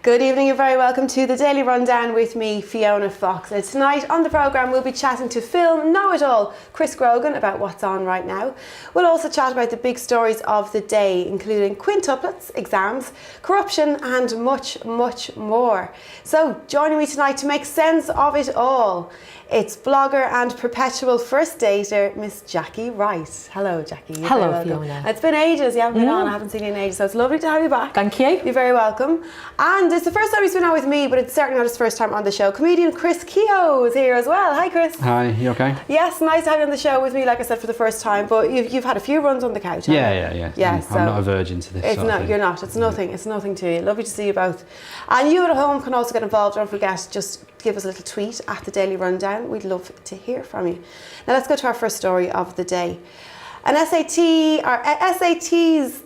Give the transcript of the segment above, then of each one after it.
Good evening, you're very welcome to the Daily Rundown with me, Fiona Fox. And tonight on the programme we'll be chatting to film know-it-all Chris Grogan about what's on right now. We'll also chat about the big stories of the day, including quintuplets, exams, corruption and much, much more. So joining me tonight to make sense of it all, it's blogger and perpetual first dater, Miss Jacqui Wright. Hello, Jacqui. Hello, Fiona. It's been ages, you haven't been on, I haven't seen you in ages, so it's lovely to have you back. Thank you. You're very welcome. And it's the first time he's been on with me, but it's certainly not his first time on the show. Comedian Chris Kehoe is here as well. Hi, Chris. Hi, you okay? Yes, nice to have you on the show with me, like I said, for the first time, but you've had a few runs on the couch, haven't you? Yeah. So I'm not a virgin to this it's sort of not, thing. you're not. It's nothing to you. Lovely to see you both. And you at home can also get involved. Don't forget, just give us a little tweet at the Daily Rundown. We'd love to hear from you. Now let's go to our first story of the day. An SAT's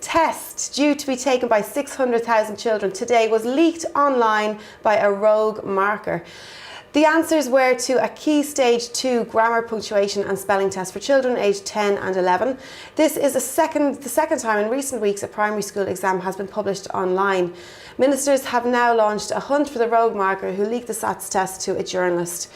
test due to be taken by 600,000 children today was leaked online by a rogue marker. The answers were to a key stage 2 grammar, punctuation and spelling test for children aged 10 and 11. This is the second time in recent weeks a primary school exam has been published online. Ministers have now launched a hunt for the rogue marker who leaked the SATs test to a journalist.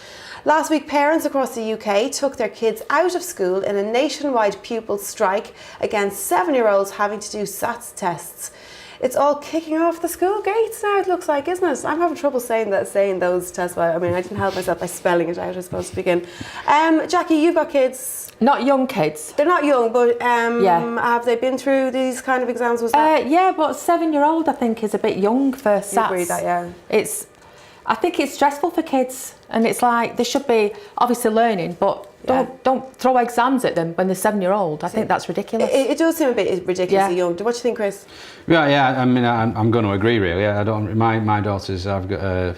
Last week, parents across the UK took their kids out of school in a nationwide pupil strike against 7-year-olds having to do SATs tests. It's all kicking off the school gates now, it looks like, isn't it? I'm having trouble saying those tests. I mean, I didn't help myself by spelling it out, I suppose, to begin. Jacqui, you've got kids. Not young kids. They're not young, but have they been through these kind of exams? Yeah, but 7-year-old I think is a bit young for SATs. You agree with that, yeah. I think it's stressful for kids, and it's like they should be obviously learning, but don't throw exams at them when they're 7-year-old. I think that's ridiculous. It does seem a bit ridiculously young. What do you think, Chris? Yeah. I mean, I'm going to agree. Really, I don't. My daughter's.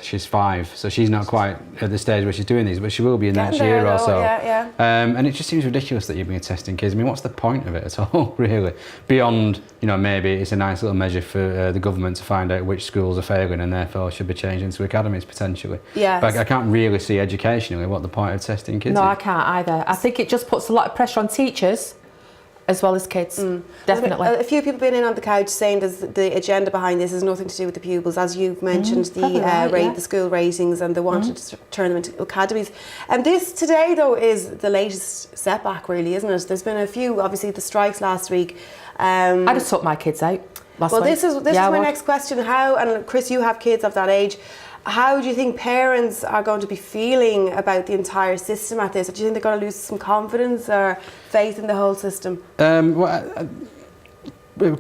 She's 5, so she's not quite at the stage where she's doing these, but she will be in the next year or so. Yeah. And it just seems ridiculous that you're being testing kids. I mean, what's the point of it at all, really? Beyond, maybe it's a nice little measure for the government to find out which schools are failing and therefore should be changed into academies potentially. Yes. But I can't really see educationally what the point of testing kids is. No, I can't either. I think it just puts a lot of pressure on teachers as well as kids, definitely. A few people been in on the couch saying the agenda behind this has nothing to do with the pupils, as you've mentioned, the school ratings, and they wanted to turn them into academies. And this today, though, is the latest setback, really, isn't it? There's been a few, obviously, the strikes last week. I just took my kids out last week. This is my next question. How, and Chris, you have kids of that age, how do you think parents are going to be feeling about the entire system at this? Do you think they're going to lose some confidence or faith in the whole system?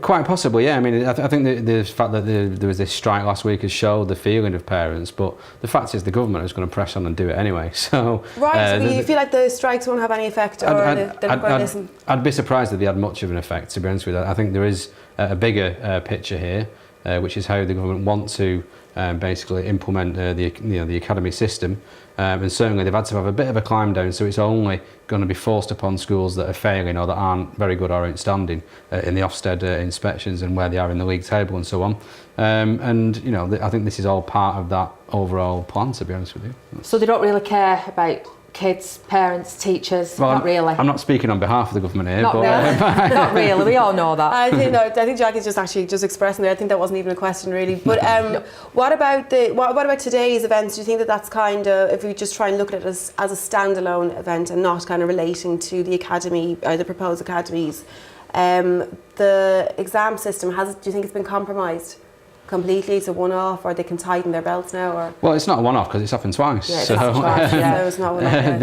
Quite possibly, yeah. I mean, I think the fact that there was this strike last week has showed the feeling of parents, but the fact is the government is going to press on and do it anyway. So right, so you feel like the strikes won't have any effect, or they're not going to listen? I'd be surprised if they had much of an effect, to be honest with you. I think there is a bigger picture here, which is how the government want to basically implement the academy system, and certainly they've had to have a bit of a climb down, so it's only going to be forced upon schools that are failing or that aren't very good or outstanding in the Ofsted inspections and where they are in the league table and so on. I think this is all part of that overall plan, to be honest with you. So they don't really care about kids, parents, teachers, not really. I'm not speaking on behalf of the government here. Not really, we all know that. I think Jacqui's just expressing it. I think that wasn't even a question, really. But what about today's events? Do you think that that's kind of, if we just try and look at it as a standalone event and not kind of relating to the academy, the proposed academies, the exam system, do you think it's been compromised completely? It's a one-off, or they can tighten their belts now? Or? Well, it's not a one-off because it's happened twice. Yeah, so it's not one-off.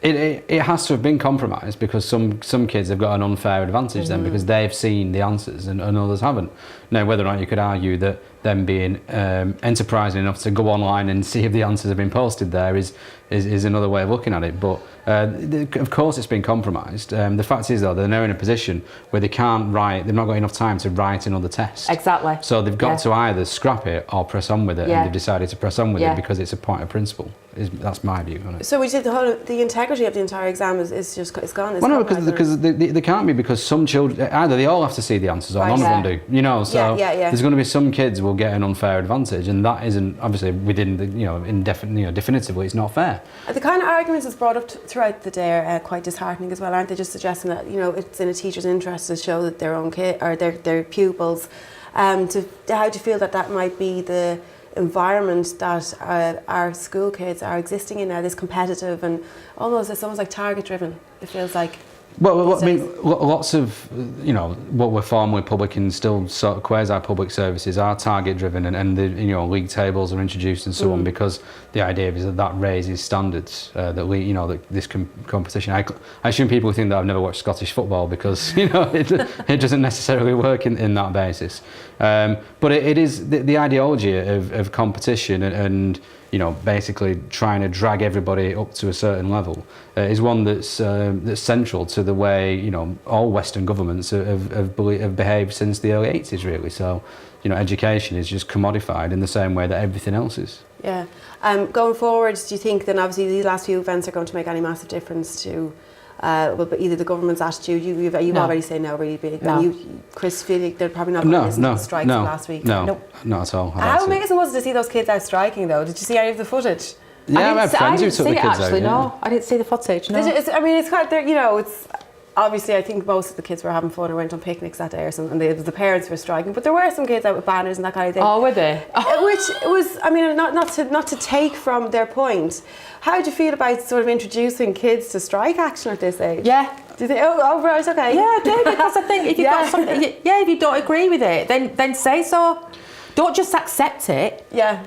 It has to have been compromised because some kids have got an unfair advantage then because they've seen the answers and others haven't. Now, whether or not you could argue that them being enterprising enough to go online and see if the answers have been posted there is another way of looking at it. But of course it's been compromised. The fact is, though, they're now in a position where they can't write, they've not got enough time to write another test. Exactly. So they've got to either scrap it or press on with it, and they've decided to press on with it because it's a point of principle. That's my view on it. So we said the integrity of the entire exam is just it's gone. It's Well, no, compromised, because they can't be, because some children, either they all have to see the answers or Right, none yeah. of them do. You know, so Yeah. there's going to be some kids will get an unfair advantage, and that isn't obviously within the definitively it's not fair. The kind of arguments that's brought up throughout the day are quite disheartening as well, aren't they? Just suggesting that it's in a teacher's interest to show that their own kid or their pupils. How do you feel that might be the environment that our school kids are existing in now? This competitive and it's almost like target driven. It feels like. Well, I mean, lots of, what were formerly public and still sort of quasi-public services are target-driven, and the, league tables are introduced and so on, because the idea is that raises standards, that this competition. I assume people think that I've never watched Scottish football because, it doesn't necessarily work in that basis. But it is the ideology of competition and basically trying to drag everybody up to a certain level is one that's central to the way all Western governments have behaved since the early 80s, really. So, education is just commodified in the same way that everything else is. Yeah. Going forward, do you think then obviously these last few events are going to make any massive difference to but either the government's attitude? You've already said no, really big. No. And you, Chris, feel like they're probably not going to listen to the strikes last week. No, not at all. How amazing was it to see those kids out striking, though? Did you see any of the footage? Yeah, I had friends who took the kids out. No, I didn't see the footage. No. It's quite there. It's obviously I think most of the kids were having fun or went on picnics that day or something. And the parents were striking, but there were some kids out with banners and that kind of thing. Oh, were they? Which was, not to take from their point. How do you feel about sort of introducing kids to strike action at this age? Yeah. Do you think? Oh, right, okay. Yeah, I do, because I think if you've got something, if you don't agree with it, then say so. Don't just accept it. Yeah.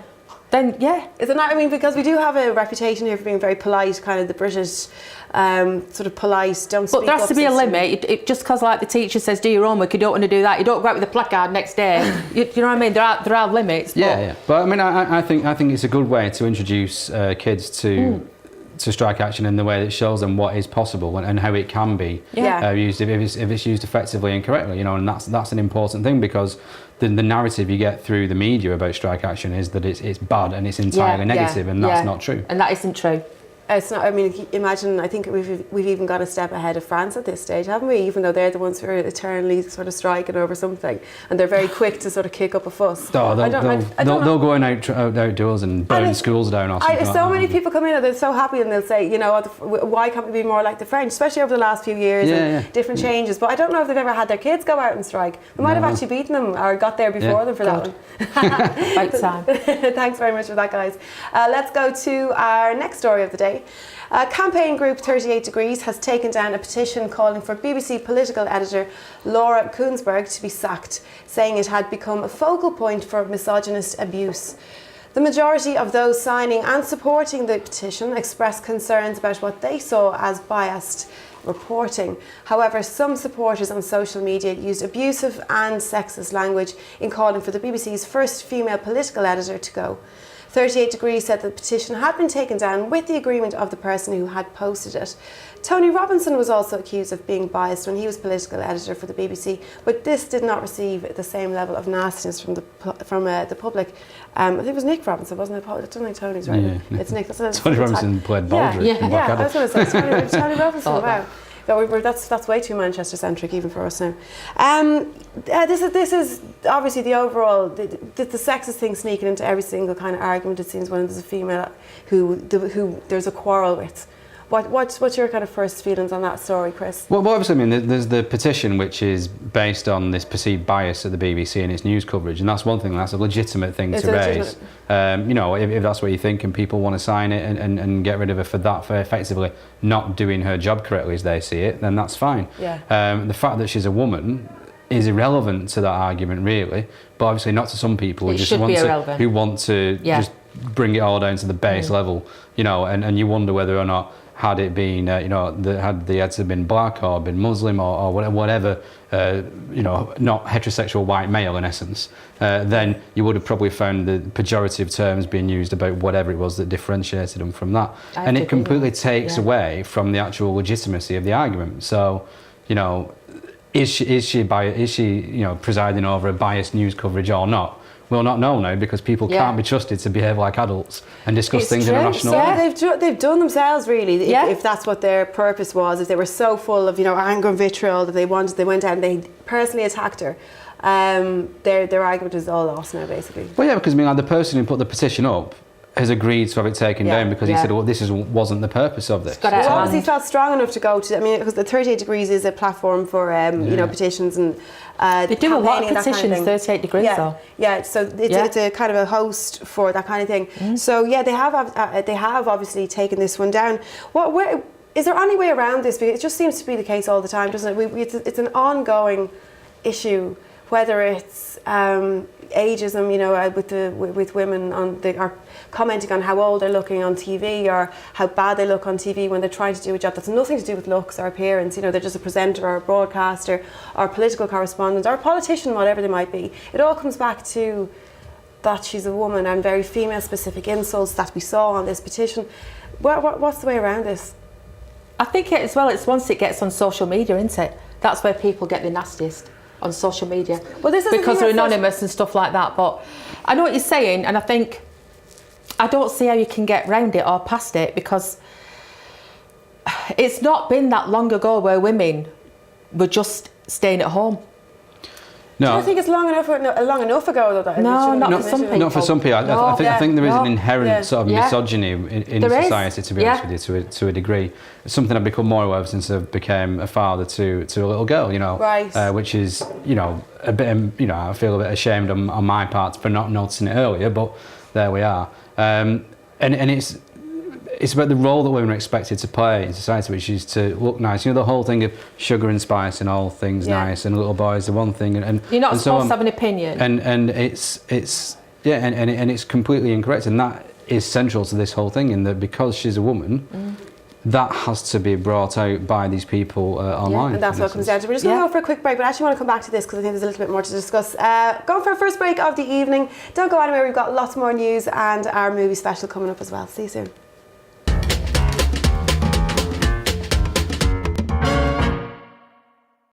Then Is it not? Because we do have a reputation here for being very polite, kind of the British sort of polite. Don't speak up. But there has to be a limit. Just because the teacher says do your homework, you don't want to do that. You don't go out with a placard next day. you know what I mean? There are limits. Yeah. But I think it's a good way to introduce kids to strike action in the way that shows them what is possible and how it can be used if it's used effectively and correctly. And that's an important thing, because the narrative you get through the media about strike action is that it's bad and it's entirely negative, and that's not true. And that isn't true. It's not. Imagine. I think we've even got a step ahead of France at this stage, haven't we? Even though they're the ones who are eternally sort of striking over something, and they're very quick to sort of kick up a fuss. They'll go outdoors and burn schools down or something. So many people come in and they're so happy, and they'll say, why can't we be more like the French? Especially over the last few years and different changes. But I don't know if they've ever had their kids go out and strike. We might have actually beaten them or got there before them for that one. Right time. Thanks very much for that, guys. Let's go to our next story of the day. Campaign group 38 Degrees has taken down a petition calling for BBC political editor Laura Kuenssberg to be sacked, saying it had become a focal point for misogynist abuse. The majority of those signing and supporting the petition expressed concerns about what they saw as biased reporting. However, some supporters on social media used abusive and sexist language in calling for the BBC's first female political editor to go. 38 Degrees said the petition had been taken down with the agreement of the person who had posted it. Tony Robinson was also accused of being biased when he was political editor for the BBC, but this did not receive the same level of nastiness from the public. I think it was Nick Robinson, wasn't it? I don't think Tony's right. Yeah. It's Nick. Tony Robinson played Baldrick. Yeah, I was going to say Tony Robinson. Wow. That's way too Manchester centric even for us now. This is obviously the overall the sexist thing sneaking into every single kind of argument. It seems when there's a female who there's a quarrel with. What's your kind of first feelings on that story, Chris? Well, obviously, there's the petition, which is based on this perceived bias at the BBC and its news coverage, and that's one thing. That's a legitimate thing to raise. If that's what you think, and people want to sign it and get rid of her for effectively not doing her job correctly as they see it, then that's fine. Yeah. The fact that she's a woman is irrelevant to that argument, really. But obviously, not to some people who want to just bring it all down to the base level, and you wonder whether or not, had it been, had the ads have been black or been Muslim or whatever, not heterosexual white male in essence, then you would have probably found the pejorative terms being used about whatever it was that differentiated them from that. And it completely takes away from the actual legitimacy of the argument. So, is she presiding over a biased news coverage or not? will not know now because people Yeah. can't be trusted to behave like adults and discuss It's things in a true. rational Yeah, way. they've done themselves really. Yeah. If that's what their purpose was, if they were so full of anger and vitriol that they went out and they personally attacked her, their argument is all lost now basically. Well, yeah, because I mean, like the person who put the petition up has agreed to have it taken down because he Yeah. said, well, wasn't the purpose of this. got out Well, of obviously hand. felt strong enough to go to. I mean, because the 38 Degrees is a platform for petitions and They do a lot of campaigning and that kind petitions, thing. 38 Degrees Yeah, though. yeah. So it's a kind of a host for that kind of thing. So yeah, they have obviously taken this one down. Where is there any way around this? Because it just seems to be the case all the time, doesn't it? It's an ongoing issue, whether it's ageism, with women are commenting on how old they're looking on TV or how bad they look on TV when they're trying to do a job that's nothing to do with looks or appearance. They're just a presenter or a broadcaster or a political correspondent or a politician, whatever they might be. It all comes back to that she's a woman and very female-specific insults that we saw on this petition. What's the way around this? I think as well, it's once it gets on social media, isn't it? That's where people get the nastiest, on social media. Well, this isn't because they're even anonymous and stuff like that. But I know what you're saying, and I don't see how you can get round it or past it, because it's not been that long ago where women were just staying at home. No, Do you think it's long enough ago though? That No, it not shouldn't for be- some it shouldn't be not for some people. No. I think there is an inherent Yeah. sort of Yeah. misogyny in There is. society, to be honest with you, to a degree. It's something I've become more aware of since I became a father to a little girl, Right. which is, a bit, I feel a bit ashamed on my part for not noticing it earlier, but there we are. And it's about the role that women are expected to play in society, which is to look nice. The whole thing of sugar and spice and all things nice, and little boys the one thing, and You're not and so supposed on. to have an opinion. And it's completely incorrect, and that is central to this whole thing. In that, because she's a woman, that has to be brought out by these people online. And that's what it comes down to. We're just going to go for a quick break, but I actually want to come back to this because I think there's a little bit more to discuss. Going for our first break of the evening. Don't go anywhere. We've got lots more news and our movie special coming up as well. See you soon.